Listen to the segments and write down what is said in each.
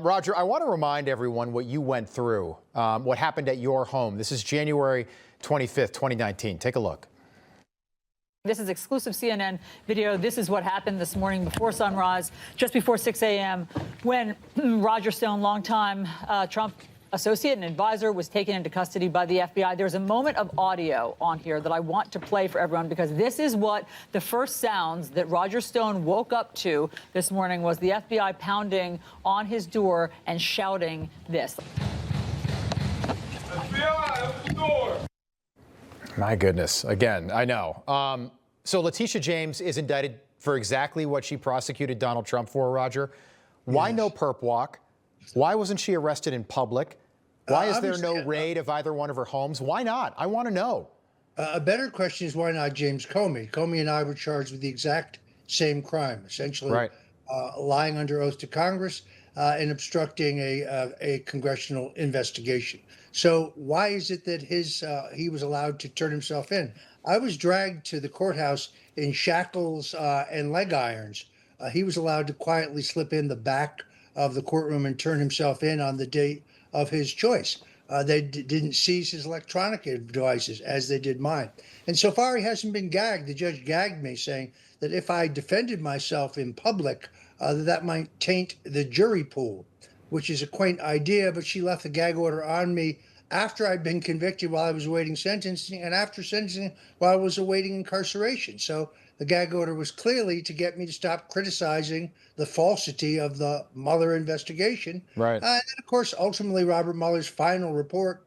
Roger, I want to remind everyone what you went through, what happened at your home. This is January 25th, 2019. Take a look. This is exclusive CNN video. This is what happened this morning before sunrise, just before 6 a.m., when Roger Stone, longtime Trump associate and advisor, was taken into custody by the FBI. There's a moment of audio on here that I want to play for everyone, because this is what the first sounds that Roger Stone woke up to this morning was the FBI pounding on his door and shouting this. FBI, open the door. My goodness. Again, I know. So Letitia James is indicted for exactly what she prosecuted Donald Trump for, Roger. Why no perp walk? Why wasn't she arrested in public? Why is there no raid of either one of her homes? Why not? I want to know. A better question is, why not James Comey? Comey and I were charged with the exact same crime, essentially lying under oath to Congress and obstructing a congressional investigation. So why is it that he was allowed to turn himself in? I was dragged to the courthouse in shackles and leg irons. He was allowed to quietly slip in the back of the courtroom and turn himself in on the date of his choice. They didn't seize his electronic devices as they did mine. And so far, he hasn't been gagged. The judge gagged me, saying that if I defended myself in public, that might taint the jury pool, which is a quaint idea, but she left the gag order on me after I'd been convicted while I was awaiting sentencing, and after sentencing while I was awaiting incarceration. So the gag order was clearly to get me to stop criticizing the falsity of the Mueller investigation. Right. And then, of course, ultimately, Robert Mueller's final report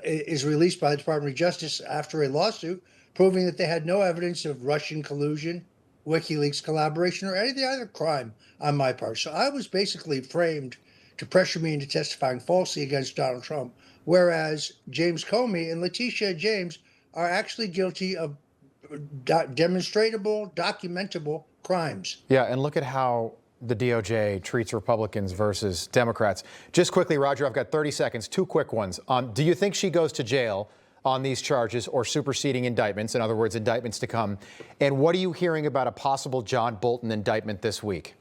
is released by the Department of Justice after a lawsuit proving that they had no evidence of Russian collusion, WikiLeaks collaboration, or any other crime on my part. So I was basically framed to pressure me into testifying falsely against Donald Trump, whereas James Comey and Letitia James are actually guilty of demonstrable, documentable crimes. Yeah, and look at how the DOJ treats Republicans versus Democrats. Just quickly, Roger, I've got 30 seconds, two quick ones. Do you think she goes to jail on these charges or superseding indictments, in other words, indictments to come? And what are you hearing about a possible John Bolton indictment this week?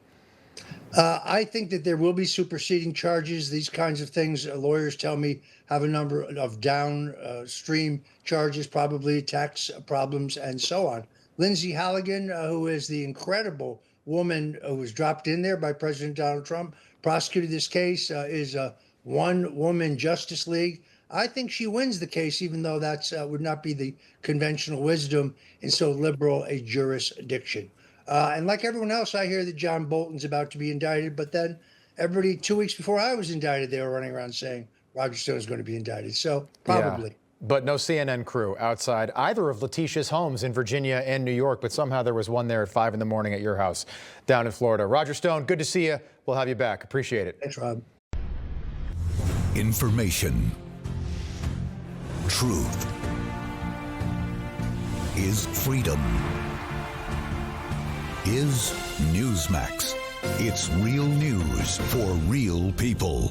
I think that there will be superseding charges. These kinds of things, lawyers tell me, have a number of downstream charges, probably tax problems and so on. Lindsay Halligan, who is the incredible woman who was dropped in there by President Donald Trump, prosecuted this case, is a one-woman Justice League. I think she wins the case, even though that would not be the conventional wisdom in so liberal a jurisdiction. And like everyone else, I hear that John Bolton's about to be indicted, but then everybody 2 weeks before I was indicted, they were running around saying Roger Stone is going to be indicted. So probably. Yeah, but no CNN crew outside either of Letitia's homes in Virginia and New York, but somehow there was one there at 5 in the morning at your house down in Florida. Roger Stone, good to see you. We'll have you back. Appreciate it. Thanks, Rob. Information. Truth is freedom. Is Newsmax. It's real news for real people.